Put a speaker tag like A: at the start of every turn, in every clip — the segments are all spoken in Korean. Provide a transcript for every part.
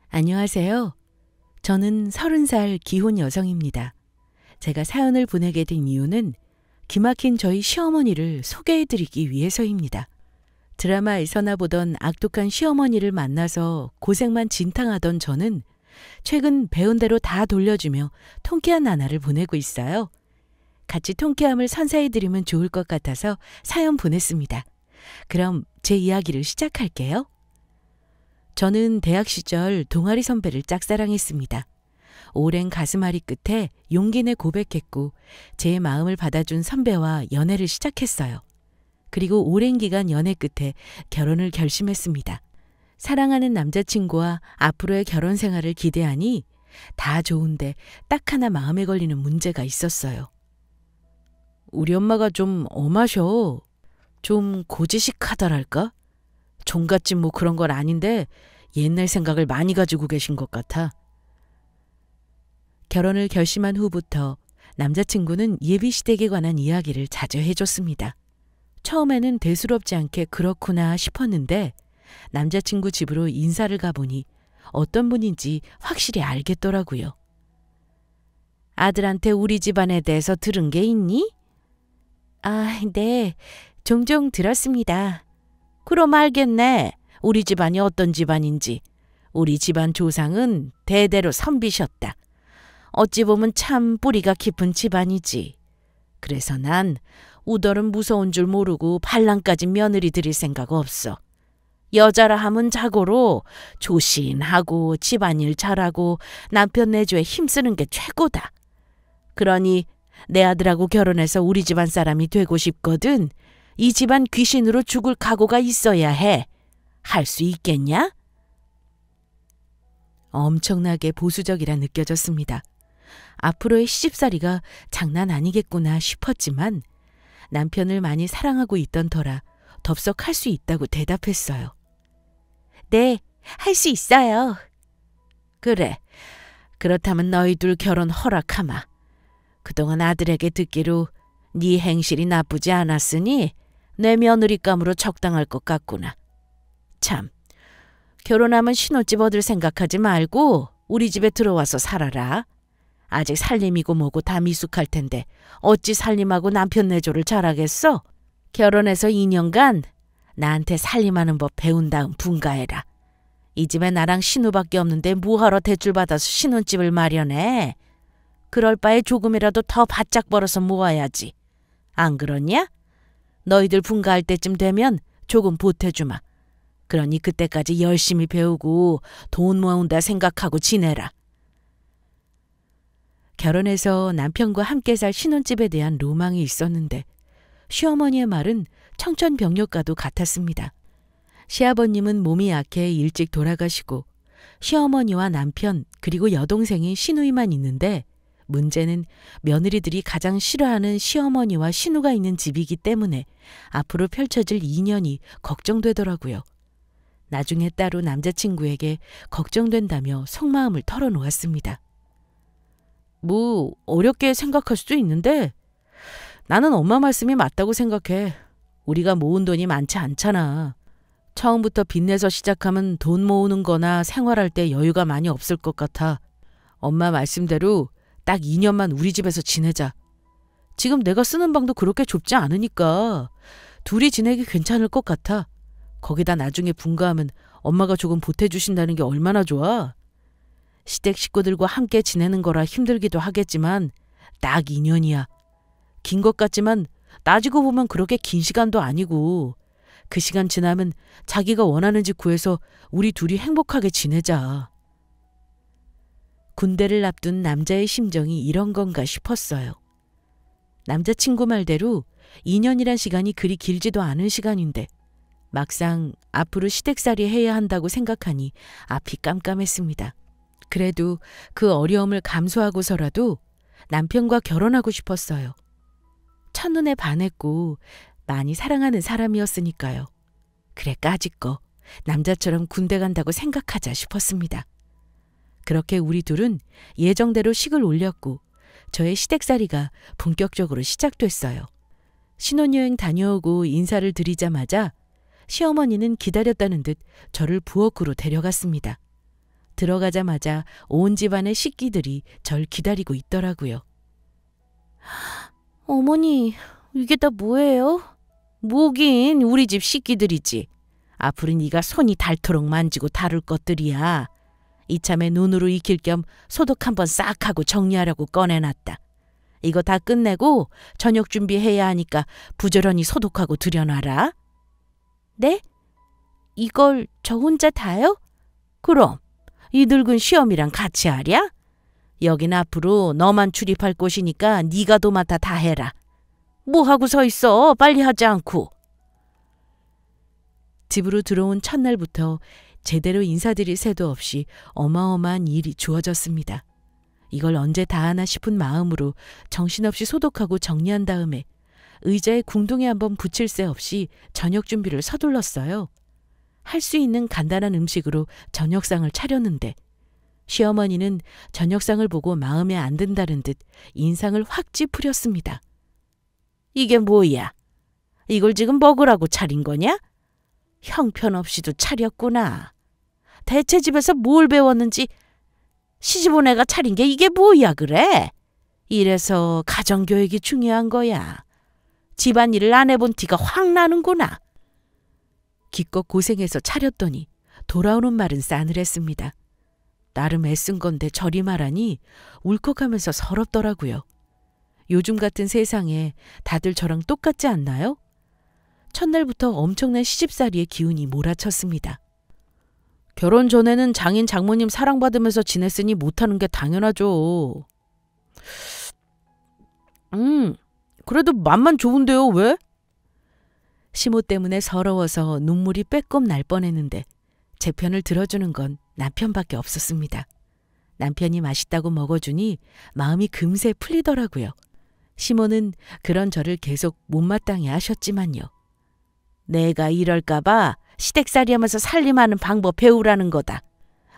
A: 안녕하세요. 저는 30살 기혼 여성입니다. 제가 사연을 보내게 된 이유는 기막힌 저희 시어머니를 소개해드리기 위해서입니다. 드라마에서나 보던 악독한 시어머니를 만나서 고생만 진탕하던 저는 최근 배운 대로 다 돌려주며 통쾌한 나날을 보내고 있어요. 같이 통쾌함을 선사해드리면 좋을 것 같아서 사연 보냈습니다. 그럼 제 이야기를 시작할게요. 저는 대학 시절 동아리 선배를 짝사랑했습니다. 오랜 가슴앓이 끝에 용기 내 고백했고 제 마음을 받아준 선배와 연애를 시작했어요. 그리고 오랜 기간 연애 끝에 결혼을 결심했습니다. 사랑하는 남자친구와 앞으로의 결혼 생활을 기대하니 다 좋은데 딱 하나 마음에 걸리는 문제가 있었어요. 우리 엄마가 좀 엄하셔. 좀 고지식하다랄까? 종갓집 뭐 그런 건 아닌데 옛날 생각을 많이 가지고 계신 것 같아. 결혼을 결심한 후부터 남자친구는 예비시댁에 관한 이야기를 자주 해줬습니다. 처음에는 대수롭지 않게 그렇구나 싶었는데 남자친구 집으로 인사를 가보니 어떤 분인지 확실히 알겠더라고요. 아들한테 우리 집안에 대해서 들은 게 있니? 아, 네. 종종 들었습니다. 그럼 알겠네. 우리 집안이 어떤 집안인지. 우리 집안 조상은 대대로 선비셨다. 어찌 보면 참 뿌리가 깊은 집안이지. 그래서 난 우덜은 무서운 줄 모르고 반란까지 며느리 들일 생각 없어. 여자라 하면 자고로 조신하고 집안일 잘하고 남편 내조에 힘쓰는 게 최고다. 그러니 내 아들하고 결혼해서 우리 집안 사람이 되고 싶거든. 이 집안 귀신으로 죽을 각오가 있어야 해. 할 수 있겠냐? 엄청나게 보수적이라 느껴졌습니다. 앞으로의 시집살이가 장난 아니겠구나 싶었지만 남편을 많이 사랑하고 있던 터라 덥석 할 수 있다고 대답했어요. 네, 할 수 있어요. 그래, 그렇다면 너희 둘 결혼 허락하마. 그동안 아들에게 듣기로 네 행실이 나쁘지 않았으니 내 며느리감으로 적당할 것 같구나. 참, 결혼하면 신혼집 얻을 생각하지 말고 우리 집에 들어와서 살아라. 아직 살림이고 뭐고 다 미숙할 텐데 어찌 살림하고 남편 내조를 잘하겠어? 결혼해서 2년간 나한테 살림하는 법 배운 다음 분가해라. 이 집에 나랑 신우밖에 없는데 뭐하러 대출받아서 신혼집을 마련해? 그럴 바에 조금이라도 더 바짝 벌어서 모아야지. 안 그렇냐? 너희들 분가할 때쯤 되면 조금 보태주마. 그러니 그때까지 열심히 배우고 돈 모은다 생각하고 지내라. 결혼해서 남편과 함께 살 신혼집에 대한 로망이 있었는데 시어머니의 말은 청천벽력과도 같았습니다. 시아버님은 몸이 약해 일찍 돌아가시고 시어머니와 남편 그리고 여동생이 시누이만 있는데 문제는 며느리들이 가장 싫어하는 시어머니와 시누가 있는 집이기 때문에 앞으로 펼쳐질 인연이 걱정되더라고요. 나중에 따로 남자친구에게 걱정된다며 속마음을 털어놓았습니다. 뭐 어렵게 생각할 수도 있는데 나는 엄마 말씀이 맞다고 생각해. 우리가 모은 돈이 많지 않잖아. 처음부터 빚내서 시작하면 돈 모으는 거나 생활할 때 여유가 많이 없을 것 같아. 엄마 말씀대로 딱 2년만 우리 집에서 지내자. 지금 내가 쓰는 방도 그렇게 좁지 않으니까 둘이 지내기 괜찮을 것 같아. 거기다 나중에 분가하면 엄마가 조금 보태주신다는 게 얼마나 좋아. 시댁 식구들과 함께 지내는 거라 힘들기도 하겠지만 딱 2년이야. 긴 것 같지만 따지고 보면 그렇게 긴 시간도 아니고 그 시간 지나면 자기가 원하는 집 구해서 우리 둘이 행복하게 지내자. 군대를 앞둔 남자의 심정이 이런 건가 싶었어요. 남자친구 말대로 2년이란 시간이 그리 길지도 않은 시간인데 막상 앞으로 시댁살이 해야 한다고 생각하니 앞이 깜깜했습니다. 그래도 그 어려움을 감수하고서라도 남편과 결혼하고 싶었어요. 첫눈에 반했고 많이 사랑하는 사람이었으니까요. 그래 까짓거 남자처럼 군대 간다고 생각하자 싶었습니다. 그렇게 우리 둘은 예정대로 식을 올렸고 저의 시댁살이가 본격적으로 시작됐어요. 신혼여행 다녀오고 인사를 드리자마자 시어머니는 기다렸다는 듯 저를 부엌으로 데려갔습니다. 들어가자마자 온 집안의 식기들이 절 기다리고 있더라고요. 어머니, 이게 다 뭐예요? 뭐긴 우리 집 식기들이지. 앞으로 네가 손이 닳도록 만지고 다룰 것들이야. 이참에 눈으로 익힐 겸 소독 한번 싹 하고 정리하려고 꺼내놨다. 이거 다 끝내고 저녁 준비해야 하니까 부지런히 소독하고 들여놔라. 네? 이걸 저 혼자 다요? 그럼 이 늙은 시어미랑 같이 하랴? 여긴 앞으로 너만 출입할 곳이니까 네가 도맡아 다 해라. 뭐 하고 서 있어? 빨리 하지 않고. 집으로 들어온 첫날부터 제대로 인사드릴 새도 없이 어마어마한 일이 주어졌습니다. 이걸 언제 다 하나 싶은 마음으로 정신없이 소독하고 정리한 다음에 의자에 궁둥이 한번 붙일 새 없이 저녁 준비를 서둘렀어요. 할 수 있는 간단한 음식으로 저녁상을 차렸는데 시어머니는 저녁상을 보고 마음에 안 든다는 듯 인상을 확 찌푸렸습니다. 이게 뭐야? 이걸 지금 먹으라고 차린 거냐? 형편없이도 차렸구나. 대체 집에서 뭘 배웠는지 시집 온 애가 차린 게 이게 뭐야 그래? 이래서 가정교육이 중요한 거야. 집안일을 안 해본 티가 확 나는구나. 기껏 고생해서 차렸더니 돌아오는 말은 싸늘했습니다. 나름 애쓴 건데 저리 말하니 울컥하면서 서럽더라고요. 요즘 같은 세상에 다들 저랑 똑같지 않나요? 첫날부터 엄청난 시집살이의 기운이 몰아쳤습니다. 결혼 전에는 장인 장모님 사랑받으면서 지냈으니 못하는 게 당연하죠. 그래도 맛만 좋은데요, 왜? 시모 때문에 서러워서 눈물이 빼꼼 날 뻔했는데 제 편을 들어주는 건 남편밖에 없었습니다. 남편이 맛있다고 먹어주니 마음이 금세 풀리더라고요. 시모는 그런 저를 계속 못마땅해 하셨지만요. 내가 이럴까봐 시댁살이 하면서 살림하는 방법 배우라는 거다.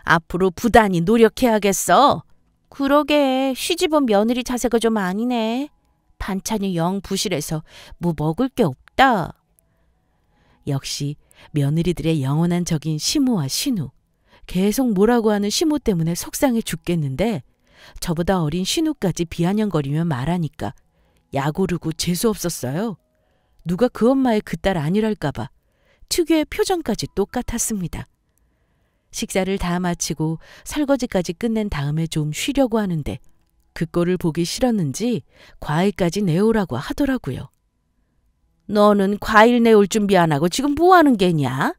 A: 앞으로 부단히 노력해야겠어. 그러게 시집온 며느리 자세가 좀 아니네. 반찬이 영 부실해서 뭐 먹을 게 없다. 역시 며느리들의 영원한 적인 시모와 신우. 계속 뭐라고 하는 시모 때문에 속상해 죽겠는데 저보다 어린 신우까지 비아냥거리며 말하니까 약오르고 재수없었어요. 누가 그 엄마의 그 딸 아니랄까봐 특유의 표정까지 똑같았습니다. 식사를 다 마치고 설거지까지 끝낸 다음에 좀 쉬려고 하는데 그 꼴을 보기 싫었는지 과일까지 내오라고 하더라고요. 너는 과일 내올 준비 안 하고 지금 뭐 하는 게냐?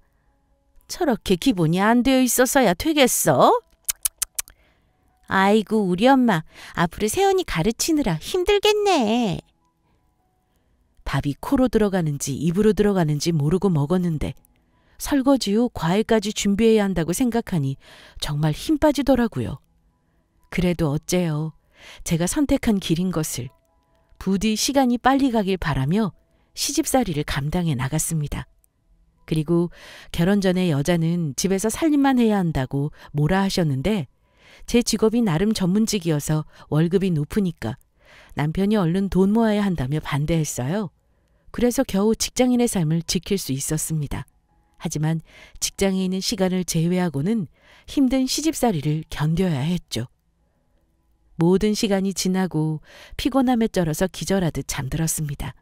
A: 저렇게 기본이 안 되어 있어서야 되겠어? 아이고 우리 엄마 앞으로 세연이 가르치느라 힘들겠네. 밥이 코로 들어가는지 입으로 들어가는지 모르고 먹었는데 설거지 후 과일까지 준비해야 한다고 생각하니 정말 힘 빠지더라고요. 그래도 어째요. 제가 선택한 길인 것을 부디 시간이 빨리 가길 바라며 시집살이를 감당해 나갔습니다. 그리고 결혼 전에 여자는 집에서 살림만 해야 한다고 뭐라 하셨는데 제 직업이 나름 전문직이어서 월급이 높으니까 남편이 얼른 돈 모아야 한다며 반대했어요. 그래서 겨우 직장인의 삶을 지킬 수 있었습니다. 하지만 직장에 있는 시간을 제외하고는 힘든 시집살이를 견뎌야 했죠. 모든 시간이 지나고 피곤함에 쩔어서 기절하듯 잠들었습니다.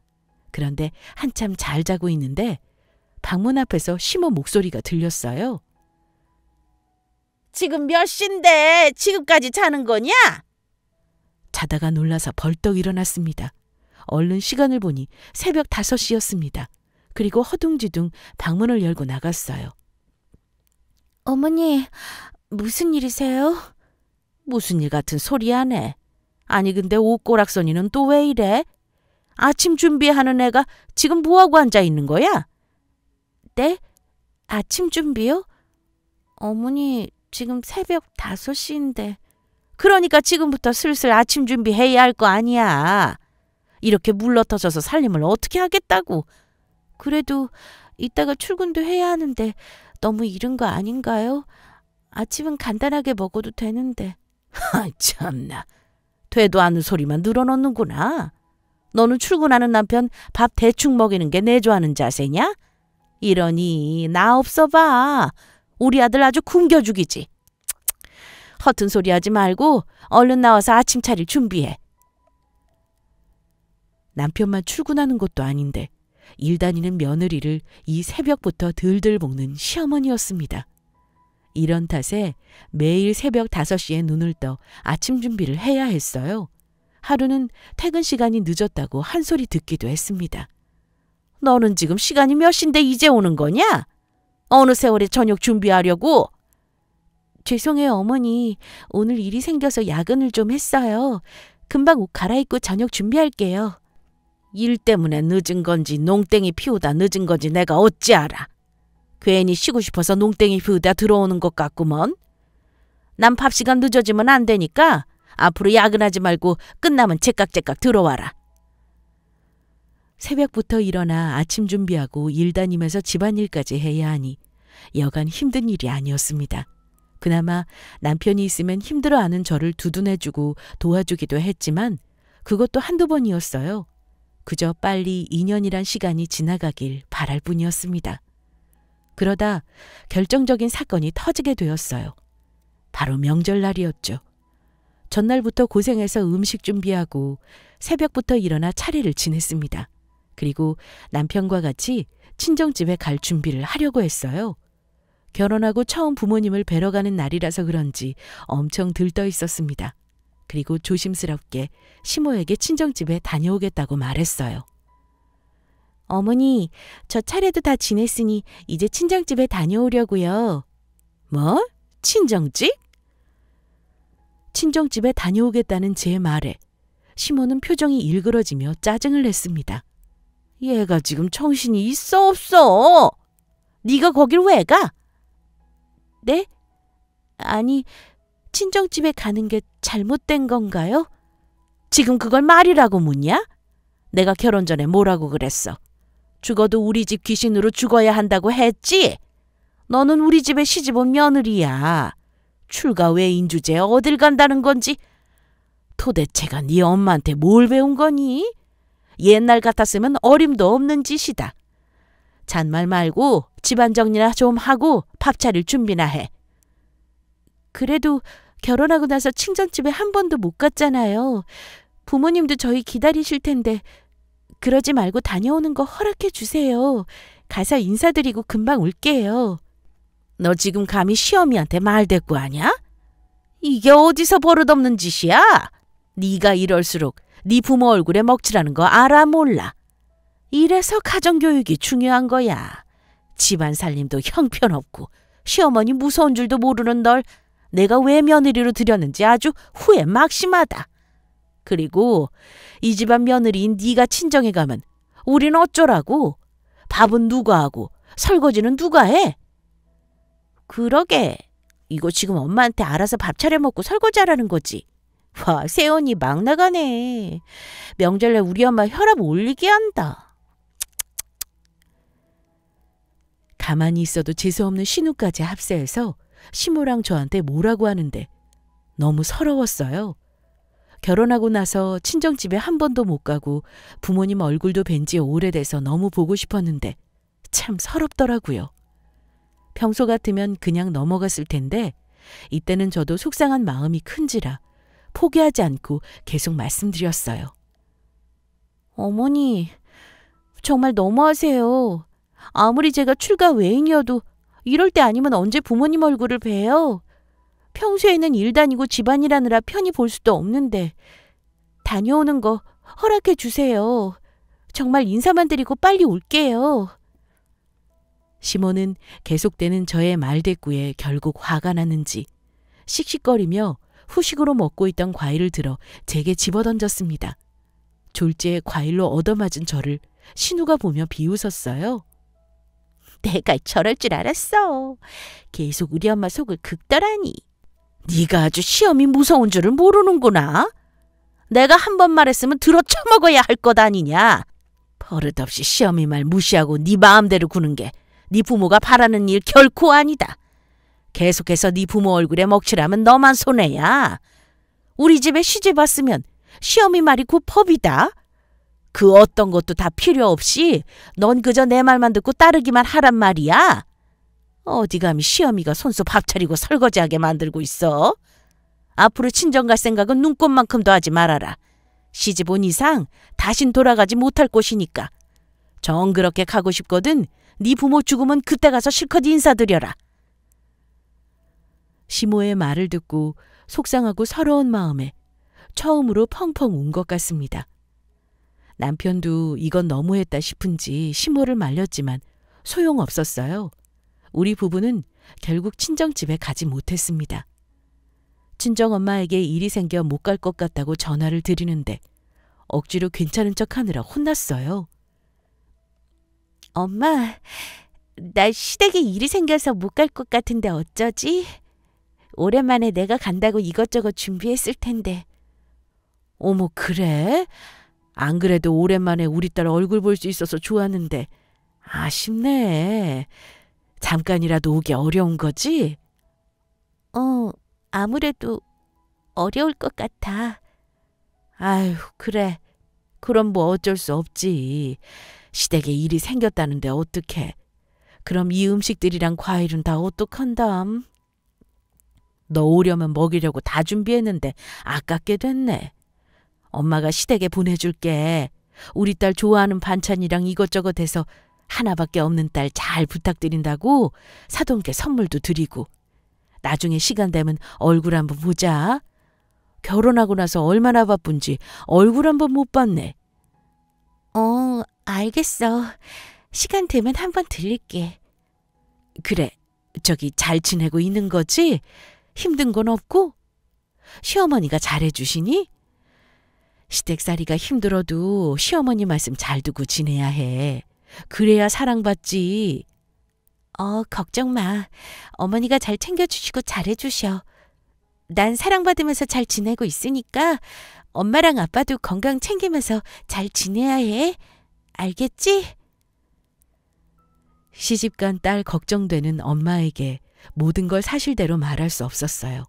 A: 그런데 한참 잘 자고 있는데 방문 앞에서 시모 목소리가 들렸어요. 지금 몇 시인데 지금까지 자는 거냐? 자다가 놀라서 벌떡 일어났습니다. 얼른 시간을 보니 새벽 5시였습니다. 그리고 허둥지둥 방문을 열고 나갔어요. 어머니, 무슨 일이세요? 무슨 일 같은 소리 하네. 아니 근데 옷꼬락서니는 또 왜 이래? 아침 준비하는 애가 지금 뭐하고 앉아 있는 거야? 네? 아침 준비요? 어머니, 지금 새벽 5시인데. 그러니까 지금부터 슬슬 아침 준비해야 할 거 아니야. 이렇게 물러터져서 살림을 어떻게 하겠다고. 그래도 이따가 출근도 해야 하는데 너무 이른 거 아닌가요? 아침은 간단하게 먹어도 되는데. 참나. 되도 않는 소리만 늘어놓는구나. 너는 출근하는 남편 밥 대충 먹이는 게 내조하는 자세냐? 이러니 나 없어 봐. 우리 아들 아주 굶겨 죽이지. 허튼 소리 하지 말고 얼른 나와서 아침 차릴 준비해. 남편만 출근하는 것도 아닌데 일 다니는 며느리를 이 새벽부터 들들 볶는 시어머니였습니다. 이런 탓에 매일 새벽 5시에 눈을 떠 아침 준비를 해야 했어요. 하루는 퇴근 시간이 늦었다고 한 소리 듣기도 했습니다. 너는 지금 시간이 몇 시인데 이제 오는 거냐? 어느 세월에 저녁 준비하려고? 죄송해요, 어머니. 오늘 일이 생겨서 야근을 좀 했어요. 금방 옷 갈아입고 저녁 준비할게요. 일 때문에 늦은 건지 농땡이 피우다 늦은 건지 내가 어찌 알아. 괜히 쉬고 싶어서 농땡이 피우다 들어오는 것 같구먼. 난 밥 시간 늦어지면 안 되니까 앞으로 야근하지 말고 끝나면 제깍제깍 들어와라. 새벽부터 일어나 아침 준비하고 일 다니면서 집안일까지 해야 하니 여간 힘든 일이 아니었습니다. 그나마 남편이 있으면 힘들어하는 저를 두둔해주고 도와주기도 했지만 그것도 한두 번이었어요. 그저 빨리 2년이란 시간이 지나가길 바랄 뿐이었습니다. 그러다 결정적인 사건이 터지게 되었어요. 바로 명절날이었죠. 전날부터 고생해서 음식 준비하고 새벽부터 일어나 차례를 지냈습니다. 그리고 남편과 같이 친정집에 갈 준비를 하려고 했어요. 결혼하고 처음 부모님을 뵈러 가는 날이라서 그런지 엄청 들떠 있었습니다. 그리고 조심스럽게 시모에게 친정집에 다녀오겠다고 말했어요. 어머니, 저 차례도 다 지냈으니 이제 친정집에 다녀오려고요. 뭐? 친정집? 친정집에 다녀오겠다는 제 말에 시모는 표정이 일그러지며 짜증을 냈습니다. 얘가 지금 정신이 있어 없어? 네가 거길 왜 가? 네? 아니, 친정집에 가는 게 잘못된 건가요? 지금 그걸 말이라고 묻냐? 내가 결혼 전에 뭐라고 그랬어? 죽어도 우리 집 귀신으로 죽어야 한다고 했지? 너는 우리 집에 시집온 며느리야. 출가 외인 주제에 어딜 간다는 건지. 도대체가 네 엄마한테 뭘 배운 거니? 옛날 같았으면 어림도 없는 짓이다. 잔말 말고 집안 정리나 좀 하고 밥 차릴 준비나 해. 그래도 결혼하고 나서 친정집에 한 번도 못 갔잖아요. 부모님도 저희 기다리실 텐데 그러지 말고 다녀오는 거 허락해 주세요. 가서 인사드리고 금방 올게요. 너 지금 감히 시어미한테 말대꾸하냐? 이게 어디서 버릇없는 짓이야? 네가 이럴수록 네 부모 얼굴에 먹칠하는 거 알아 몰라? 이래서 가정교육이 중요한 거야. 집안 살림도 형편없고 시어머니 무서운 줄도 모르는 널 내가 왜 며느리로 들였는지 아주 후회 막심하다. 그리고 이 집안 며느리인 네가 친정에 가면 우린 어쩌라고? 밥은 누가 하고 설거지는 누가 해? 그러게. 이거 지금 엄마한테 알아서 밥 차려 먹고 설거지하라는 거지. 와, 세연이 막 나가네. 명절날 우리 엄마 혈압 올리게 한다. 가만히 있어도 재수없는 신우까지 합세해서 시모랑 저한테 뭐라고 하는데 너무 서러웠어요. 결혼하고 나서 친정집에 한 번도 못 가고 부모님 얼굴도 뵌 지 오래돼서 너무 보고 싶었는데 참 서럽더라고요. 평소 같으면 그냥 넘어갔을 텐데 이때는 저도 속상한 마음이 큰지라 포기하지 않고 계속 말씀드렸어요. 어머니, 정말 너무하세요. 아무리 제가 출가 외인이어도 이럴 때 아니면 언제 부모님 얼굴을 봬요. 평소에는 일 다니고 집안일하느라 편히 볼 수도 없는데 다녀오는 거 허락해 주세요. 정말 인사만 드리고 빨리 올게요. 시모는 계속되는 저의 말대꾸에 결국 화가 났는지 씩씩거리며 후식으로 먹고 있던 과일을 들어 제게 집어던졌습니다. 졸지에 과일로 얻어맞은 저를 신우가 보며 비웃었어요. 내가 저럴 줄 알았어. 계속 우리 엄마 속을 긁더라니. 네가 아주 시험이 무서운 줄을 모르는구나. 내가 한 번 말했으면 들어 쳐먹어야 할 것 아니냐. 버릇없이 시험이 말 무시하고 네 마음대로 구는 게 네 부모가 바라는 일 결코 아니다. 계속해서 네 부모 얼굴에 먹칠하면 너만 손해야. 우리 집에 시집 왔으면 시어미 말이 곧 법이다. 그 어떤 것도 다 필요 없이 넌 그저 내 말만 듣고 따르기만 하란 말이야. 어디 감히 시어미가 손수 밥 차리고 설거지하게 만들고 있어. 앞으로 친정 갈 생각은 눈꼽만큼도 하지 말아라. 시집 온 이상 다신 돌아가지 못할 곳이니까. 정 그렇게 가고 싶거든 네 부모 죽으면 그때 가서 실컷 인사드려라. 시모의 말을 듣고 속상하고 서러운 마음에 처음으로 펑펑 운 것 같습니다. 남편도 이건 너무했다 싶은지 시모를 말렸지만 소용없었어요. 우리 부부는 결국 친정집에 가지 못했습니다. 친정엄마에게 일이 생겨 못 갈 것 같다고 전화를 드리는데 억지로 괜찮은 척하느라 혼났어요. 엄마, 나 시댁에 일이 생겨서 못 갈 것 같은데 어쩌지? 오랜만에 내가 간다고 이것저것 준비했을 텐데. 어머, 그래? 안 그래도 오랜만에 우리 딸 얼굴 볼 수 있어서 좋았는데 아쉽네. 잠깐이라도 오기 어려운 거지? 아무래도 어려울 것 같아. 아휴, 그래. 그럼 뭐 어쩔 수 없지. 시댁에 일이 생겼다는데 어떡해. 그럼 이 음식들이랑 과일은 다 어떡한담? 너 오려면 먹이려고 다 준비했는데 아깝게 됐네. 엄마가 시댁에 보내줄게. 우리 딸 좋아하는 반찬이랑 이것저것 해서 하나밖에 없는 딸 잘 부탁드린다고 사돈께 선물도 드리고. 나중에 시간 되면 얼굴 한번 보자. 결혼하고 나서 얼마나 바쁜지 얼굴 한번 못 봤네. 알겠어. 시간 되면 한번 들릴게. 그래, 저기 잘 지내고 있는 거지? 힘든 건 없고? 시어머니가 잘해주시니? 시댁살이가 힘들어도 시어머니 말씀 잘 듣고 지내야 해. 그래야 사랑받지. 걱정 마. 어머니가 잘 챙겨주시고 잘해주셔. 난 사랑받으면서 잘 지내고 있으니까 엄마랑 아빠도 건강 챙기면서 잘 지내야 해. 알겠지? 시집간 딸 걱정되는 엄마에게 모든 걸 사실대로 말할 수 없었어요.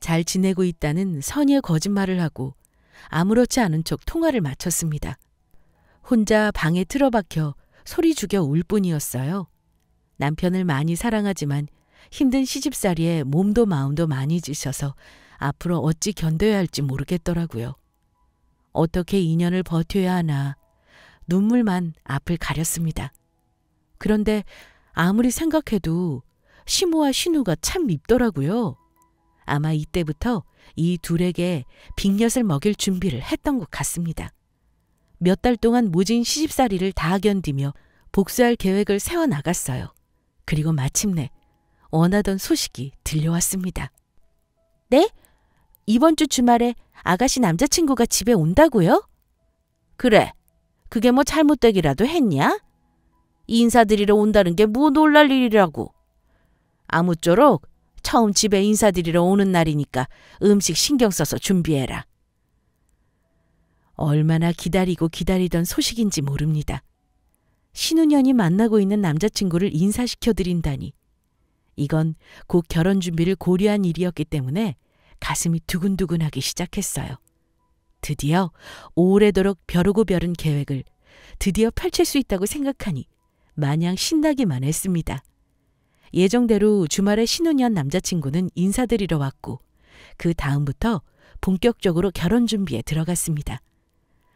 A: 잘 지내고 있다는 선의의 거짓말을 하고 아무렇지 않은 척 통화를 마쳤습니다. 혼자 방에 틀어박혀 소리 죽여 울 뿐이었어요. 남편을 많이 사랑하지만 힘든 시집살이에 몸도 마음도 많이 지셔서 앞으로 어찌 견뎌야 할지 모르겠더라고요. 어떻게 인연을 버텨야 하나 눈물만 앞을 가렸습니다. 그런데 아무리 생각해도 시모와 신우가 참 밉더라고요. 아마 이때부터 이 둘에게 빅엿을 먹일 준비를 했던 것 같습니다. 몇 달 동안 모진 시집살이를 다 견디며 복수할 계획을 세워나갔어요. 그리고 마침내 원하던 소식이 들려왔습니다. 네? 이번 주 주말에 아가씨 남자친구가 집에 온다고요? 그래. 그게 뭐 잘못되기라도 했냐? 인사드리러 온다는 게 뭐 놀랄 일이라고. 아무쪼록 처음 집에 인사드리러 오는 날이니까 음식 신경 써서 준비해라. 얼마나 기다리고 기다리던 소식인지 모릅니다. 신우년이 만나고 있는 남자친구를 인사시켜드린다니. 이건 곧 결혼 준비를 고려한 일이었기 때문에 가슴이 두근두근하기 시작했어요. 드디어 오래도록 벼르고 벼른 계획을 드디어 펼칠 수 있다고 생각하니 마냥 신나기만 했습니다. 예정대로 주말에 신우년 남자친구는 인사드리러 왔고 그 다음부터 본격적으로 결혼 준비에 들어갔습니다.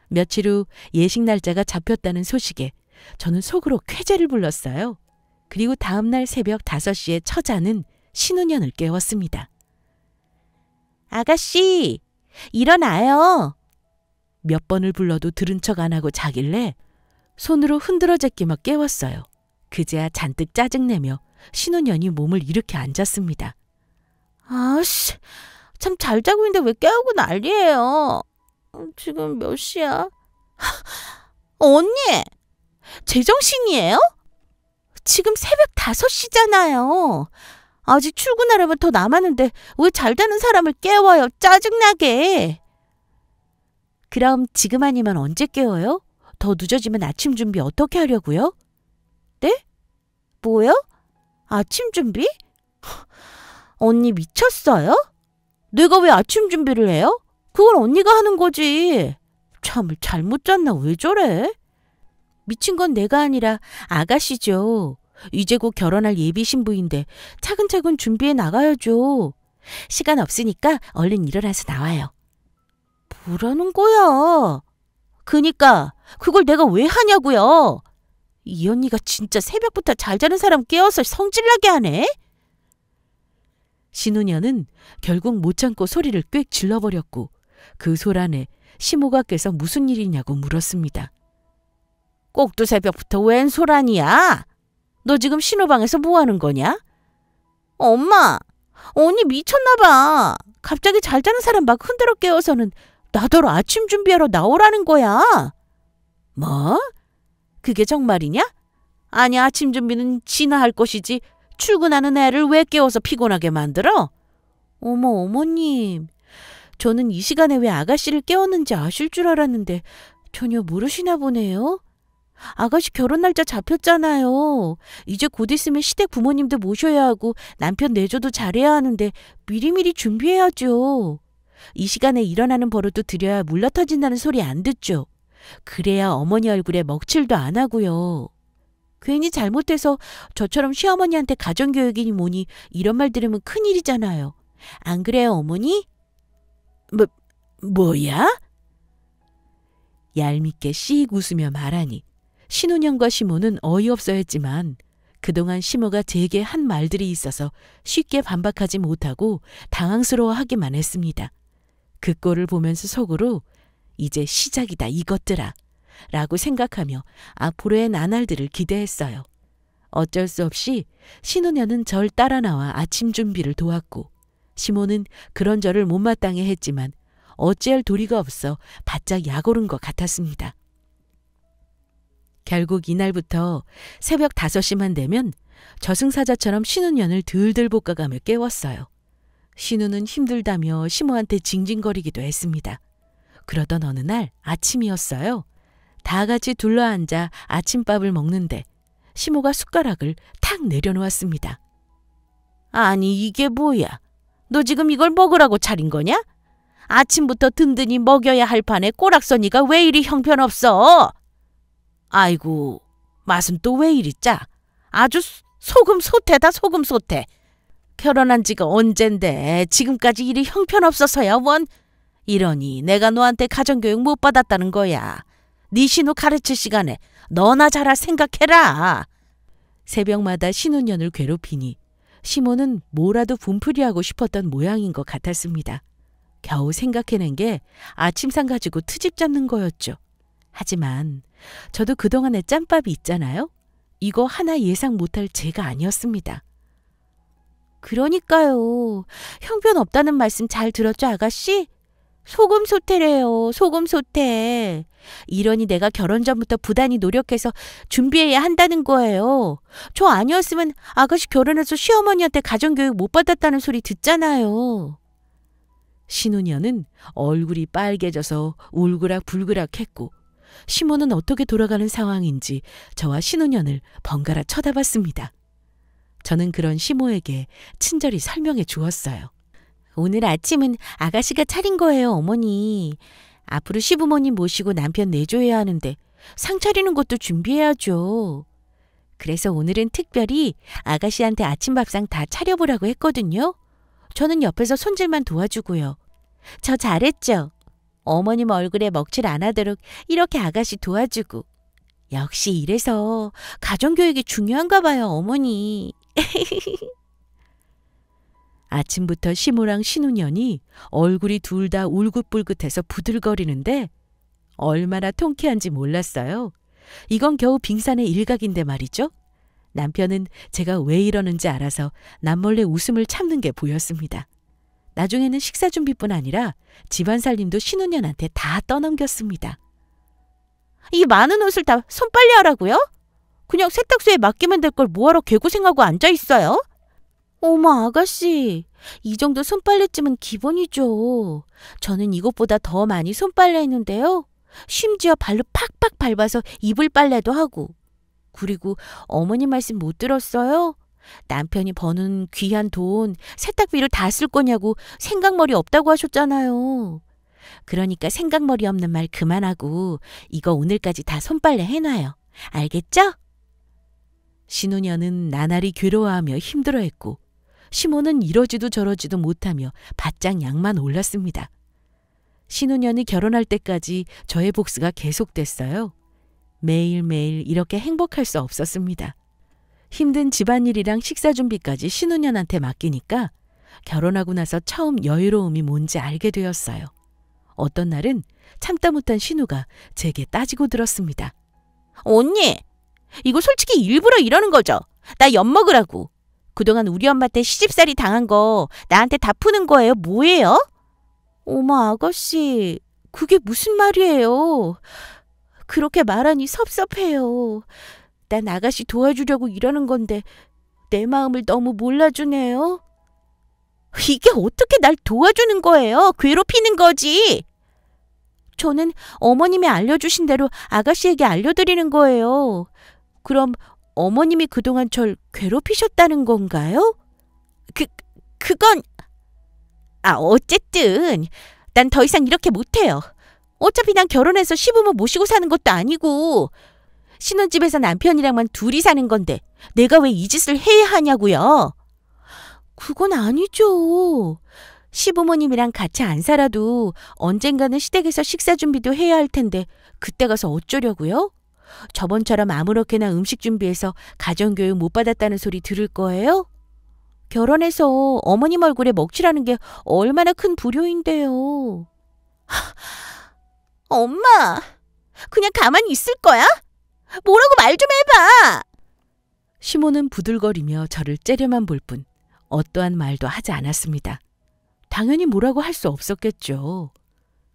A: 며칠 후 예식 날짜가 잡혔다는 소식에 저는 속으로 쾌재를 불렀어요. 그리고 다음날 새벽 5시에 처자는 신우년을 깨웠습니다. 아가씨, 일어나요. 몇 번을 불러도 들은 척 안 하고 자길래 손으로 흔들어 제끼며 깨웠어요. 그제야 잔뜩 짜증내며 신우년이 몸을 일으켜 앉았습니다. 아씨, 참 잘 자고 있는데 왜 깨우고 난리예요. 지금 몇 시야? 언니, 제정신이에요? 지금 새벽 5시잖아요. 아직 출근하려면 더 남았는데 왜 잘 자는 사람을 깨워요? 짜증나게. 그럼 지금 아니면 언제 깨워요? 더 늦어지면 아침 준비 어떻게 하려고요? 네? 뭐요? 아침 준비? 언니 미쳤어요? 내가 왜 아침 준비를 해요? 그건 언니가 하는 거지. 잠을 잘못 잤나 왜 저래? 미친 건 내가 아니라 아가씨죠. 이제 곧 결혼할 예비 신부인데 차근차근 준비해 나가야죠. 시간 없으니까 얼른 일어나서 나와요. 뭐라는 거야? 그니까 그걸 내가 왜 하냐고요? 이 언니가 진짜 새벽부터 잘 자는 사람 깨워서 성질나게 하네? 신우녀는 결국 못 참고 소리를 꽥 질러버렸고 그 소란에 시모가 깨서 무슨 일이냐고 물었습니다. 꼭두 새벽부터 웬 소란이야? 너 지금 신호방에서 뭐 하는 거냐? 엄마, 언니 미쳤나 봐. 갑자기 잘 자는 사람 막 흔들어 깨워서는 나더러 아침 준비하러 나오라는 거야. 뭐? 그게 정말이냐? 아니, 아침 준비는 지나 할 것이지 출근하는 애를 왜 깨워서 피곤하게 만들어? 어머, 어머님. 저는 이 시간에 왜 아가씨를 깨웠는지 아실 줄 알았는데 전혀 모르시나 보네요. 아가씨 결혼 날짜 잡혔잖아요. 이제 곧 있으면 시댁 부모님도 모셔야 하고 남편 내조도 잘해야 하는데 미리미리 준비해야죠. 이 시간에 일어나는 버릇도 들여야 물러터진다는 소리 안 듣죠. 그래야 어머니 얼굴에 먹칠도 안 하고요. 괜히 잘못해서 저처럼 시어머니한테 가정교육이니 뭐니 이런 말 들으면 큰일이잖아요. 안 그래요, 어머니? 뭐야? 얄밉게 씩 웃으며 말하니 신혼형과 시모는 어이없어 했지만 그동안 시모가 제게 한 말들이 있어서 쉽게 반박하지 못하고 당황스러워하기만 했습니다. 그 꼴을 보면서 속으로 이제 시작이다 이것들아 라고 생각하며 앞으로의 나날들을 기대했어요. 어쩔 수 없이 신우녀는 절 따라 나와 아침 준비를 도왔고 시모는 그런 저를 못마땅해 했지만 어찌할 도리가 없어 바짝 약오른 것 같았습니다. 결국 이날부터 새벽 5시만 되면 저승사자처럼 신우년을 들들 볶아가며 깨웠어요. 신우는 힘들다며 시모한테 징징거리기도 했습니다. 그러던 어느 날 아침이었어요. 다 같이 둘러앉아 아침밥을 먹는데 시모가 숟가락을 탁 내려놓았습니다. 아니 이게 뭐야? 너 지금 이걸 먹으라고 차린 거냐? 아침부터 든든히 먹여야 할 판에 꼬락서니가 왜 이리 형편없어? 아이고 맛은 또 왜 이리 짜? 아주 소금 소태다 소금 소태. 결혼한 지가 언젠데 지금까지 일이 형편없어서야 원. 이러니 내가 너한테 가정교육 못 받았다는 거야. 네 신우 가르칠 시간에 너나 잘할 생각해라. 새벽마다 신우년을 괴롭히니 시모는 뭐라도 분풀이하고 싶었던 모양인 것 같았습니다. 겨우 생각해낸 게 아침상 가지고 트집 잡는 거였죠. 하지만 저도 그동안의 짬밥이 있잖아요. 이거 하나 예상 못할 제가 아니었습니다. 그러니까요. 형편없다는 말씀 잘 들었죠, 아가씨? 소금 소태래요. 소금 소태. 이러니 내가 결혼 전부터 부단히 노력해서 준비해야 한다는 거예요. 저 아니었으면 아가씨 결혼해서 시어머니한테 가정교육 못 받았다는 소리 듣잖아요. 신우녀는 얼굴이 빨개져서 울그락불그락 했고 시모는 어떻게 돌아가는 상황인지 저와 신우년을 번갈아 쳐다봤습니다. 저는 그런 시모에게 친절히 설명해 주었어요. 오늘 아침은 아가씨가 차린 거예요, 어머니. 앞으로 시부모님 모시고 남편 내조해야 하는데 상 차리는 것도 준비해야죠. 그래서 오늘은 특별히 아가씨한테 아침밥상 다 차려보라고 했거든요. 저는 옆에서 손질만 도와주고요. 저 잘했죠? 어머님 얼굴에 먹칠 안 하도록 이렇게 아가씨 도와주고. 역시 이래서 가정교육이 중요한가 봐요, 어머니. 아침부터 시모랑 신우년이 얼굴이 둘 다 울긋불긋해서 부들거리는데 얼마나 통쾌한지 몰랐어요. 이건 겨우 빙산의 일각인데 말이죠. 남편은 제가 왜 이러는지 알아서 남몰래 웃음을 참는 게 보였습니다. 나중에는 식사 준비뿐 아니라 집안 살림도 신우년한테 다 떠넘겼습니다. 이 많은 옷을 다 손빨래 하라고요? 그냥 세탁소에 맡기면 될 걸 뭐하러 개고생하고 앉아있어요? 어머 아가씨, 이 정도 손빨래쯤은 기본이죠. 저는 이것보다 더 많이 손빨래 했는데요. 심지어 발로 팍팍 밟아서 이불 빨래도 하고. 그리고 어머니 말씀 못 들었어요? 남편이 버는 귀한 돈 세탁비를 다 쓸 거냐고 생각머리 없다고 하셨잖아요. 그러니까 생각머리 없는 말 그만하고 이거 오늘까지 다 손빨래 해놔요. 알겠죠? 신우녀는 나날이 괴로워하며 힘들어했고 시모는 이러지도 저러지도 못하며 바짝 약만 올랐습니다. 신우년이 결혼할 때까지 저의 복수가 계속됐어요. 매일매일 이렇게 행복할 수 없었습니다. 힘든 집안일이랑 식사 준비까지 신우년한테 맡기니까 결혼하고 나서 처음 여유로움이 뭔지 알게 되었어요. 어떤 날은 참다 못한 신우가 제게 따지고 들었습니다. 언니, 이거 솔직히 일부러 이러는 거죠? 나 엿먹으라고. 그동안 우리 엄마한테 시집살이 당한 거 나한테 다 푸는 거예요? 뭐예요? 어머 아가씨, 그게 무슨 말이에요? 그렇게 말하니 섭섭해요. 난 아가씨 도와주려고 이러는 건데 내 마음을 너무 몰라주네요. 이게 어떻게 날 도와주는 거예요? 괴롭히는 거지. 저는 어머님이 알려주신 대로 아가씨에게 알려드리는 거예요. 그럼 어머님이 그동안 절 괴롭히셨다는 건가요? 그건... 어쨌든 난 더 이상 이렇게 못해요. 어차피 난 결혼해서 시부모 모시고 사는 것도 아니고 신혼집에서 남편이랑만 둘이 사는 건데 내가 왜 이 짓을 해야 하냐고요. 그건 아니죠. 시부모님이랑 같이 안 살아도 언젠가는 시댁에서 식사 준비도 해야 할 텐데 그때 가서 어쩌려고요? 저번처럼 아무렇게나 음식 준비해서 가정교육 못 받았다는 소리 들을 거예요? 결혼해서 어머님 얼굴에 먹칠하는 게 얼마나 큰 불효인데요. 엄마, 그냥 가만히 있을 거야? 뭐라고 말 좀 해봐. 시모는 부들거리며 저를 째려만 볼 뿐 어떠한 말도 하지 않았습니다. 당연히 뭐라고 할 수 없었겠죠.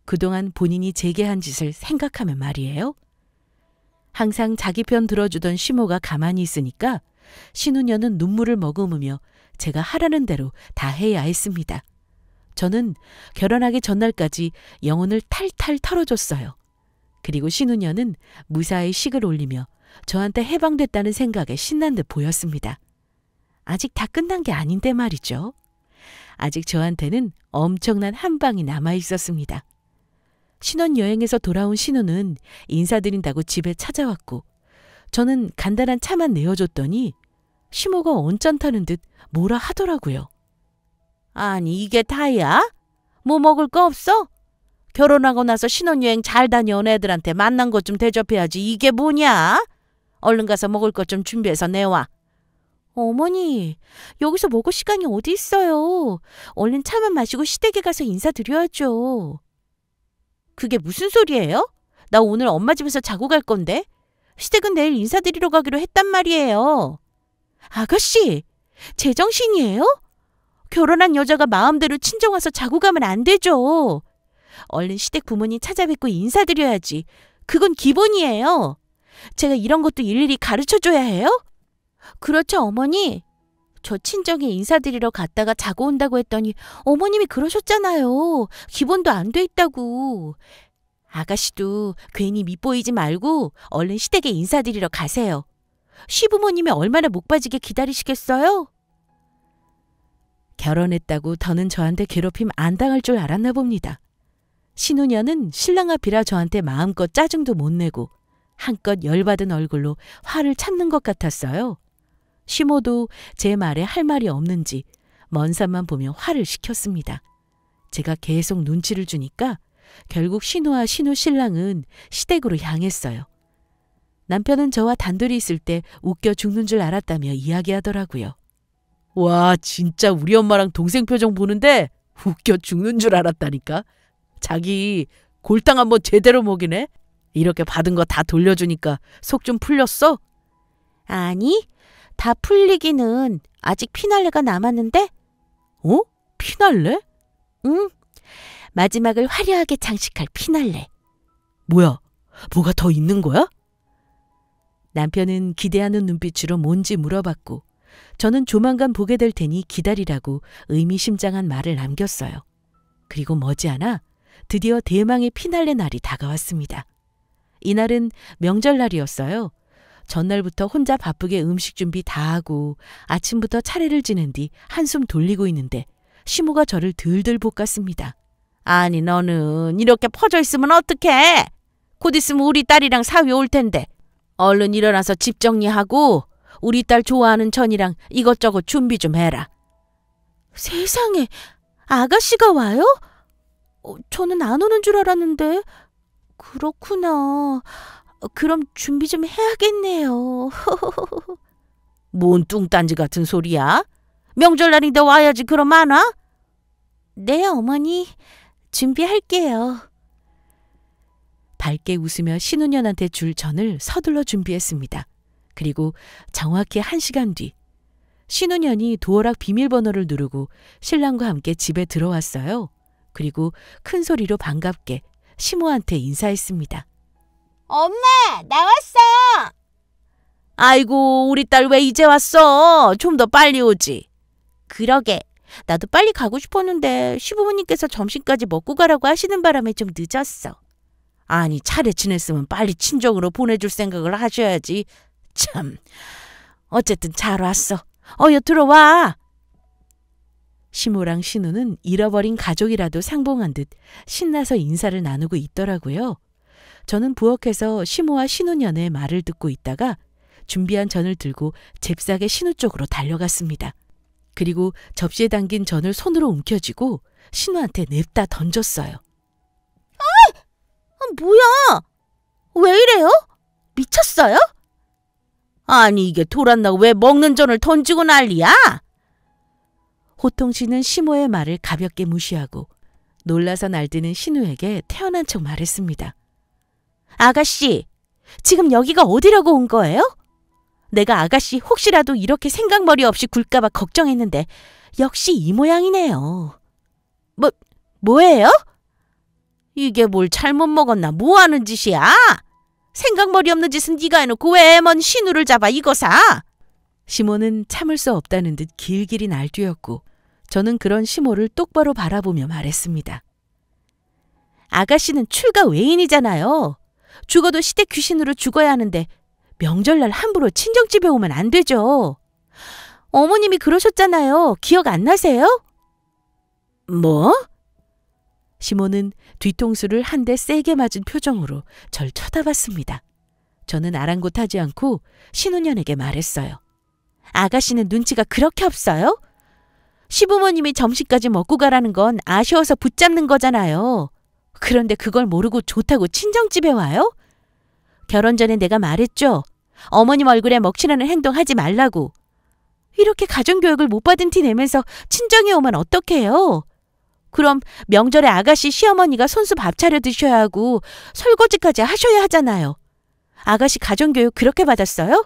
A: 그동안 본인이 제게 한 짓을 생각하면 말이에요. 항상 자기 편 들어주던 시모가 가만히 있으니까 신우녀는 눈물을 머금으며 제가 하라는 대로 다 해야 했습니다. 저는 결혼하기 전날까지 영혼을 탈탈 털어줬어요. 그리고 신우녀는 무사히 식을 올리며 저한테 해방됐다는 생각에 신난 듯 보였습니다. 아직 다 끝난 게 아닌데 말이죠. 아직 저한테는 엄청난 한 방이 남아 있었습니다. 신혼여행에서 돌아온 신우는 인사드린다고 집에 찾아왔고 저는 간단한 차만 내어줬더니 시모가 언짢다는 듯 뭐라 하더라고요. 아니 이게 다야? 뭐 먹을 거 없어? 결혼하고 나서 신혼여행 잘 다녀온 애들한테 만난 것 좀 대접해야지. 이게 뭐냐? 얼른 가서 먹을 것 좀 준비해서 내와. 어머니, 여기서 먹을 시간이 어디 있어요. 얼른 차만 마시고 시댁에 가서 인사드려야죠. 그게 무슨 소리예요? 나 오늘 엄마 집에서 자고 갈 건데. 시댁은 내일 인사드리러 가기로 했단 말이에요. 아가씨, 제정신이에요? 결혼한 여자가 마음대로 친정 와서 자고 가면 안 되죠. 얼른 시댁 부모님 찾아뵙고 인사드려야지. 그건 기본이에요. 제가 이런 것도 일일이 가르쳐줘야 해요? 그렇죠, 어머니. 저 친정에 인사드리러 갔다가 자고 온다고 했더니 어머님이 그러셨잖아요. 기본도 안 돼 있다고. 아가씨도 괜히 밉보이지 말고 얼른 시댁에 인사드리러 가세요. 시부모님이 얼마나 목 빠지게 기다리시겠어요? 결혼했다고 더는 저한테 괴롭힘 안 당할 줄 알았나 봅니다. 신우녀는 신랑 앞이라 저한테 마음껏 짜증도 못 내고 한껏 열받은 얼굴로 화를 참는 것 같았어요. 시모도 제 말에 할 말이 없는지 먼 산만 보며 화를 식혔습니다. 제가 계속 눈치를 주니까 결국 신우와 신우 신랑은 시댁으로 향했어요. 남편은 저와 단둘이 있을 때 웃겨 죽는 줄 알았다며 이야기하더라고요. 와, 진짜 우리 엄마랑 동생 표정 보는데 웃겨 죽는 줄 알았다니까. 자기 골탕 한번 제대로 먹이네. 이렇게 받은 거 다 돌려주니까 속 좀 풀렸어? 아니, 다 풀리기는 아직 피날레가 남았는데? 어? 피날레? 응, 마지막을 화려하게 장식할 피날레. 뭐야, 뭐가 더 있는 거야? 남편은 기대하는 눈빛으로 뭔지 물어봤고 저는 조만간 보게 될 테니 기다리라고 의미심장한 말을 남겼어요. 그리고 머지않아 드디어 대망의 피날레 날이 다가왔습니다. 이날은 명절날이었어요. 전날부터 혼자 바쁘게 음식 준비 다 하고 아침부터 차례를 지낸 뒤 한숨 돌리고 있는데 시모가 저를 들들 볶았습니다. 아니 너는 이렇게 퍼져 있으면 어떡해? 곧 있으면 우리 딸이랑 사위 올 텐데 얼른 일어나서 집 정리하고 우리 딸 좋아하는 전이랑 이것저것 준비 좀 해라. 세상에, 아가씨가 와요? 저는 안 오는 줄 알았는데. 그렇구나. 그럼 준비 좀 해야겠네요. 뭔 뚱딴지 같은 소리야? 명절날인데 와야지 그럼 안 와? 네, 어머니. 준비할게요. 밝게 웃으며 신혼년한테 줄 전을 서둘러 준비했습니다. 그리고 정확히 1시간 뒤 신혼년이 도어락 비밀번호를 누르고 신랑과 함께 집에 들어왔어요. 그리고 큰 소리로 반갑게 시모한테 인사했습니다.
B: 엄마, 나왔어!
A: 아이고, 우리 딸 왜 이제 왔어? 좀 더 빨리 오지.
B: 그러게, 나도 빨리 가고 싶었는데 시부모님께서 점심까지 먹고 가라고 하시는 바람에 좀 늦었어.
A: 아니, 차례 지냈으면 빨리 친정으로 보내줄 생각을 하셔야지. 참, 어쨌든 잘 왔어. 어여 들어와. 시모랑 신우는 잃어버린 가족이라도 상봉한 듯 신나서 인사를 나누고 있더라고요. 저는 부엌에서 시모와 신우년의 말을 듣고 있다가 준비한 전을 들고 잽싸게 신우 쪽으로 달려갔습니다. 그리고 접시에 담긴 전을 손으로 움켜쥐고 신우한테 냅다 던졌어요.
B: 뭐야? 왜 이래요? 미쳤어요?
A: 아니, 이게 돌았나? 왜 먹는 전을 던지고 난리야? 호통치는 시모의 말을 가볍게 무시하고 놀라서 날뛰는 신우에게 태어난 척 말했습니다.
B: 아가씨, 지금 여기가 어디라고 온 거예요? 내가 아가씨 혹시라도 이렇게 생각머리 없이 굴까봐 걱정했는데 역시 이 모양이네요. 뭐예요?
A: 이게 뭘 잘못 먹었나? 뭐 하는 짓이야?
B: 생각머리 없는 짓은 네가 해놓고 왜 먼 신우를 잡아 이거사?
A: 시모는 참을 수 없다는 듯 길길이 날뛰었고 저는 그런 시모를 똑바로 바라보며 말했습니다.
B: 아가씨는 출가 외인이잖아요. 죽어도 시댁 귀신으로 죽어야 하는데 명절날 함부로 친정집에 오면 안 되죠. 어머님이 그러셨잖아요. 기억 안 나세요?
A: 뭐? 시모는 뒤통수를 한 대 세게 맞은 표정으로 절 쳐다봤습니다. 저는 아랑곳하지 않고 신우년에게 말했어요.
B: 아가씨는 눈치가 그렇게 없어요? 시부모님이 점심까지 먹고 가라는 건 아쉬워서 붙잡는 거잖아요. 그런데 그걸 모르고 좋다고 친정집에 와요? 결혼 전에 내가 말했죠. 어머님 얼굴에 먹칠하는 행동 하지 말라고. 이렇게 가정교육을 못 받은 티 내면서 친정에 오면 어떡해요? 그럼 명절에 아가씨 시어머니가 손수 밥 차려 드셔야 하고 설거지까지 하셔야 하잖아요. 아가씨 가정교육 그렇게 받았어요?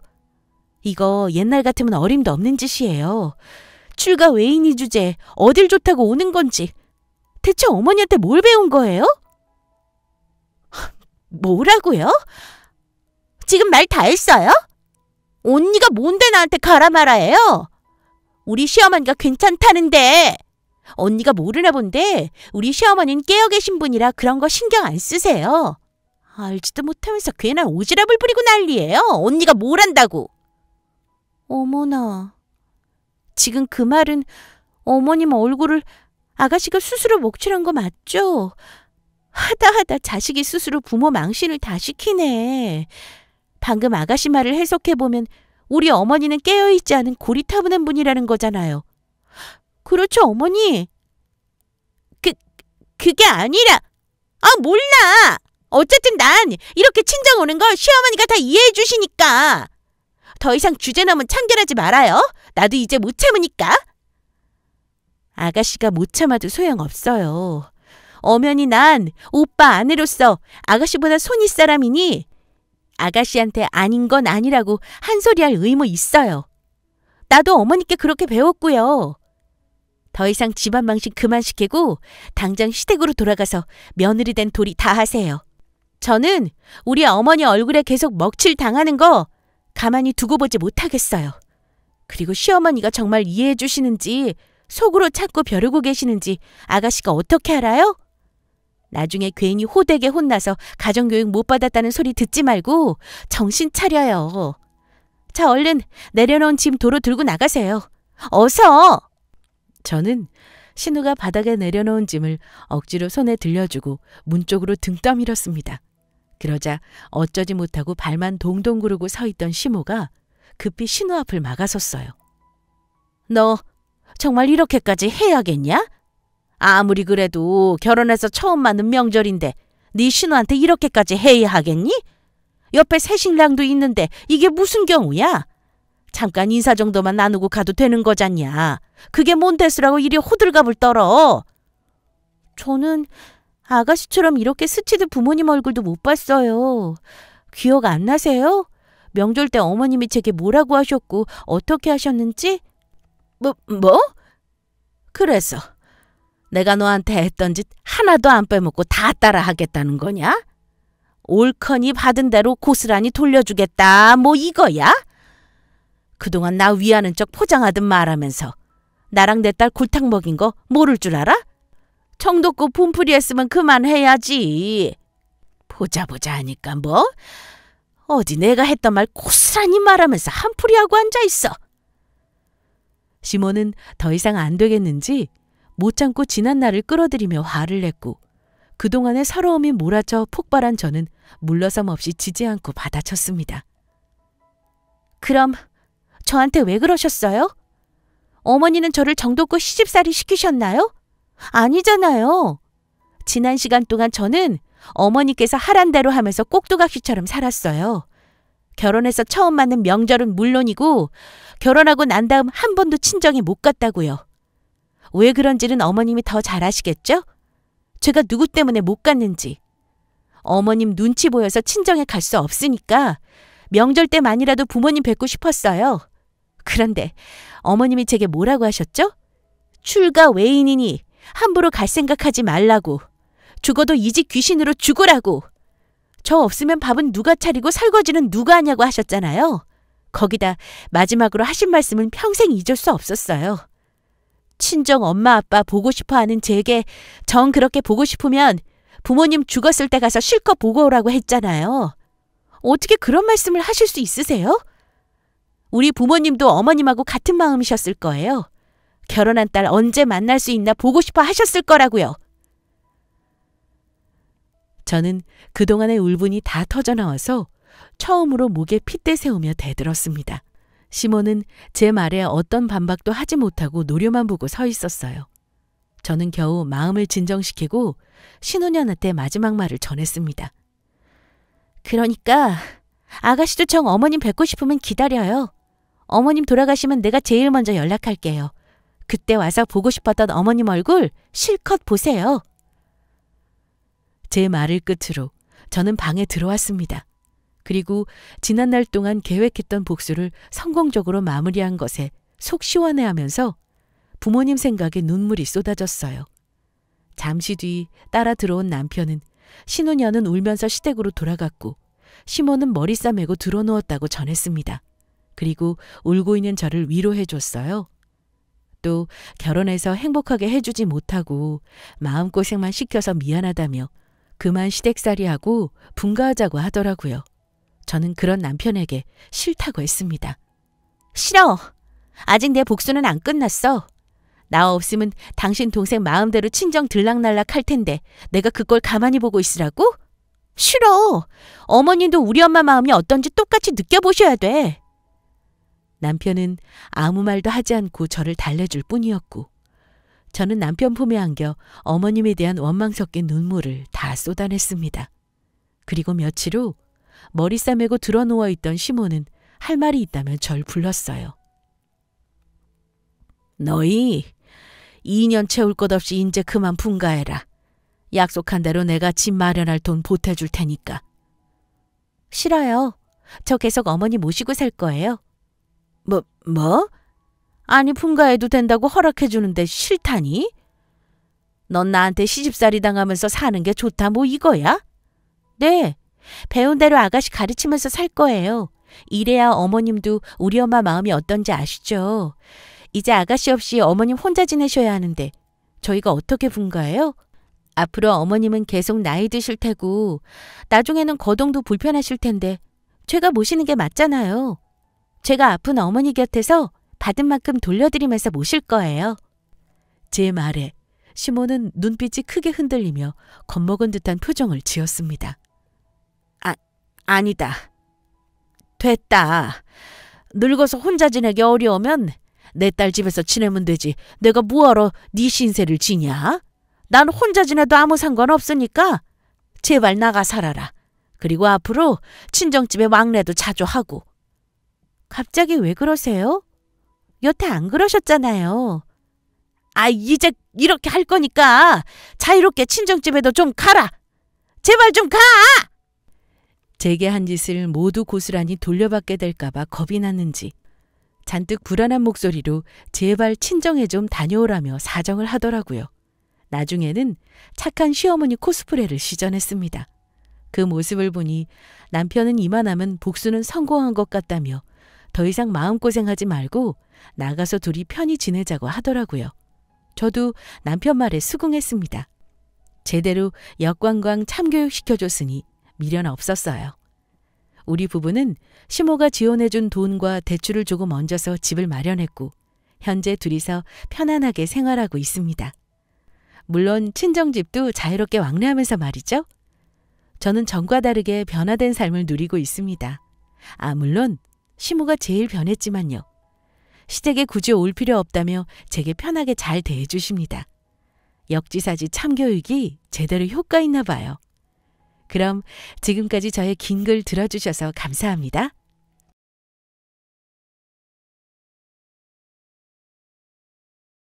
B: 이거 옛날 같으면 어림도 없는 짓이에요. 출가 외인이 주제 어딜 좋다고 오는 건지 대체 어머니한테 뭘 배운 거예요? 뭐라고요? 지금 말 다 했어요? 언니가 뭔데 나한테 가라 말아해요? 우리 시어머니가 괜찮다는데. 언니가 모르나 본데 우리 시어머니는 깨어 계신 분이라 그런 거 신경 안 쓰세요. 알지도 못하면서 괜한 오지랖을 부리고 난리예요. 언니가 뭘 안다고. 어머나. 지금 그 말은 어머님 얼굴을 아가씨가 스스로 먹칠한 거 맞죠? 하다 자식이 스스로 부모 망신을 다 시키네. 방금 아가씨 말을 해석해보면 우리 어머니는 깨어있지 않은 고리타분한 분이라는 거잖아요. 그렇죠, 어머니? 그게 아니라, 몰라! 어쨌든 난 이렇게 친정 오는 거 시어머니가 다 이해해 주시니까. 더 이상 주제 넘은 참견하지 말아요. 나도 이제 못 참으니까. 아가씨가 못 참아도 소용없어요. 엄연히 난 오빠 아내로서 아가씨보다 손윗 사람이니 아가씨한테 아닌 건 아니라고 한 소리 할 의무 있어요. 나도 어머니께 그렇게 배웠고요. 더 이상 집안 망신 그만 시키고 당장 시댁으로 돌아가서 며느리 된 도리 다 하세요. 저는 우리 어머니 얼굴에 계속 먹칠 당하는 거 가만히 두고 보지 못하겠어요. 그리고 시어머니가 정말 이해해 주시는지 속으로 찾고 벼르고 계시는지 아가씨가 어떻게 알아요? 나중에 괜히 호되게 혼나서 가정교육 못 받았다는 소리 듣지 말고 정신 차려요. 자, 얼른 내려놓은 짐 도로 들고 나가세요. 어서!
A: 저는 신우가 바닥에 내려놓은 짐을 억지로 손에 들려주고 문 쪽으로 등 떠밀었습니다. 그러자 어쩌지 못하고 발만 동동 구르고 서 있던 시모가 급히 신우 앞을 막아섰어요.
B: 너 정말 이렇게까지 해야겠냐? 아무리 그래도 결혼해서 처음 맞는 명절인데 네 신우한테 이렇게까지 해야 하겠니? 옆에 새 신랑도 있는데 이게 무슨 경우야? 잠깐 인사 정도만 나누고 가도 되는 거잖냐. 그게 뭔 대수라고 이리 호들갑을 떨어. 저는 아가씨처럼 이렇게 스치듯 부모님 얼굴도 못 봤어요. 기억 안 나세요? 명절 때 어머님이 제게 뭐라고 하셨고 어떻게 하셨는지? 뭐? 그래서 내가 너한테 했던 짓 하나도 안 빼먹고 다 따라 하겠다는 거냐? 옳거니 받은 대로 고스란히 돌려주겠다 뭐 이거야? 그동안 나 위하는 척 포장하듯 말하면서 나랑 내 딸 골탕 먹인 거 모를 줄 알아? 정도껏 분풀이 했으면 그만해야지. 보자 하니까 뭐? 어디 내가 했던 말 고스란히 말하면서 한풀이하고 앉아있어.
A: 시몬은 더 이상 안 되겠는지 못 참고 지난 날을 끌어들이며 화를 냈고 그동안의 서러움이 몰아쳐 폭발한 저는 물러섬 없이 지지 않고 받아쳤습니다.
B: 그럼 저한테 왜 그러셨어요? 어머니는 저를 정도껏 시집살이 시키셨나요? 아니잖아요. 지난 시간 동안 저는 어머니께서 하란 대로 하면서 꼭두각시처럼 살았어요. 결혼해서 처음 맞는 명절은 물론이고 결혼하고 난 다음 한 번도 친정에 못 갔다고요. 왜 그런지는 어머님이 더 잘 아시겠죠? 제가 누구 때문에 못 갔는지. 어머님 눈치 보여서 친정에 갈 수 없으니까 명절 때만이라도 부모님 뵙고 싶었어요. 그런데 어머님이 제게 뭐라고 하셨죠? 출가 외인이니 함부로 갈 생각하지 말라고. 죽어도 이 집 귀신으로 죽으라고. 저 없으면 밥은 누가 차리고 설거지는 누가 하냐고 하셨잖아요. 거기다 마지막으로 하신 말씀은 평생 잊을 수 없었어요. 친정 엄마 아빠 보고 싶어 하는 제게 정 그렇게 보고 싶으면 부모님 죽었을 때 가서 실컷 보고 오라고 했잖아요. 어떻게 그런 말씀을 하실 수 있으세요? 우리 부모님도 어머님하고 같은 마음이셨을 거예요. 결혼한 딸 언제 만날 수 있나 보고 싶어 하셨을 거라고요.
A: 저는 그동안의 울분이 다 터져나와서 처음으로 목에 핏대 세우며 대들었습니다. 시몬은 제 말에 어떤 반박도 하지 못하고 노려만 보고 서 있었어요. 저는 겨우 마음을 진정시키고 신혼년한테 마지막 말을 전했습니다.
B: 그러니까 아가씨도 정 어머님 뵙고 싶으면 기다려요. 어머님 돌아가시면 내가 제일 먼저 연락할게요. 그때 와서 보고 싶었던 어머님 얼굴 실컷 보세요.
A: 제 말을 끝으로 저는 방에 들어왔습니다. 그리고 지난날 동안 계획했던 복수를 성공적으로 마무리한 것에 속 시원해하면서 부모님 생각에 눈물이 쏟아졌어요. 잠시 뒤 따라 들어온 남편은 신혼여는 울면서 시댁으로 돌아갔고 시몬은 머리 싸매고 들어누웠다고 전했습니다. 그리고 울고 있는 저를 위로해줬어요. 또 결혼해서 행복하게 해주지 못하고 마음고생만 시켜서 미안하다며 그만 시댁살이하고 분가하자고 하더라고요. 저는 그런 남편에게 싫다고 했습니다.
B: 싫어. 아직 내 복수는 안 끝났어. 나 없으면 당신 동생 마음대로 친정 들락날락 할 텐데 내가 그걸 가만히 보고 있으라고? 싫어. 어머님도 우리 엄마 마음이 어떤지 똑같이 느껴보셔야 돼.
A: 남편은 아무 말도 하지 않고 저를 달래줄 뿐이었고 저는 남편 품에 안겨 어머님에 대한 원망 섞인 눈물을 다 쏟아냈습니다. 그리고 며칠 후 머리 싸매고 드러누워있던 시몬은 할 말이 있다면 절 불렀어요. 너희 2년 채울 것 없이 인제 그만 분가해라. 약속한 대로 내가 집 마련할 돈 보태줄 테니까.
B: 싫어요. 저 계속 어머니 모시고 살 거예요.
A: 뭐? 아니 분가해도 된다고 허락해주는데 싫다니? 넌 나한테 시집살이 당하면서 사는 게 좋다 뭐 이거야?
B: 네. 배운 대로 아가씨 가르치면서 살 거예요. 이래야 어머님도 우리 엄마 마음이 어떤지 아시죠. 이제 아가씨 없이 어머님 혼자 지내셔야 하는데 저희가 어떻게 분가해요? 앞으로 어머님은 계속 나이 드실 테고 나중에는 거동도 불편하실 텐데 제가 모시는 게 맞잖아요. 제가 아픈 어머니 곁에서 받은 만큼 돌려드리면서 모실 거예요.
A: 제 말에 시몬은 눈빛이 크게 흔들리며 겁먹은 듯한 표정을 지었습니다. 아니다. 됐다. 늙어서 혼자 지내기 어려우면
B: 내 딸 집에서 지내면 되지. 내가 뭐하러 네 신세를 지냐? 난 혼자 지내도 아무 상관없으니까 제발 나가 살아라. 그리고 앞으로 친정집에 왕래도 자주 하고.
A: 갑자기 왜 그러세요? 여태 안 그러셨잖아요.
B: 아, 이제 이렇게 할 거니까 자유롭게 친정집에도 좀 가라. 제발 좀 가!
A: 제게 한 짓을 모두 고스란히 돌려받게 될까봐 겁이 났는지 잔뜩 불안한 목소리로 제발 친정에 좀 다녀오라며 사정을 하더라고요. 나중에는 착한 시어머니 코스프레를 시전했습니다. 그 모습을 보니 남편은 이만하면 복수는 성공한 것 같다며 더 이상 마음고생하지 말고 나가서 둘이 편히 지내자고 하더라고요. 저도 남편 말에 수긍했습니다. 제대로 역관광 참교육시켜줬으니 미련 없었어요. 우리 부부는 시모가 지원해준 돈과 대출을 조금 얹어서 집을 마련했고 현재 둘이서 편안하게 생활하고 있습니다. 물론 친정집도 자유롭게 왕래하면서 말이죠. 저는 전과 다르게 변화된 삶을 누리고 있습니다. 물론 시모가 제일 변했지만요. 시댁에 굳이 올 필요 없다며 제게 편하게 잘 대해주십니다. 역지사지 참교육이 제대로 효과 있나 봐요. 그럼 지금까지 저의 긴 글 들어주셔서 감사합니다.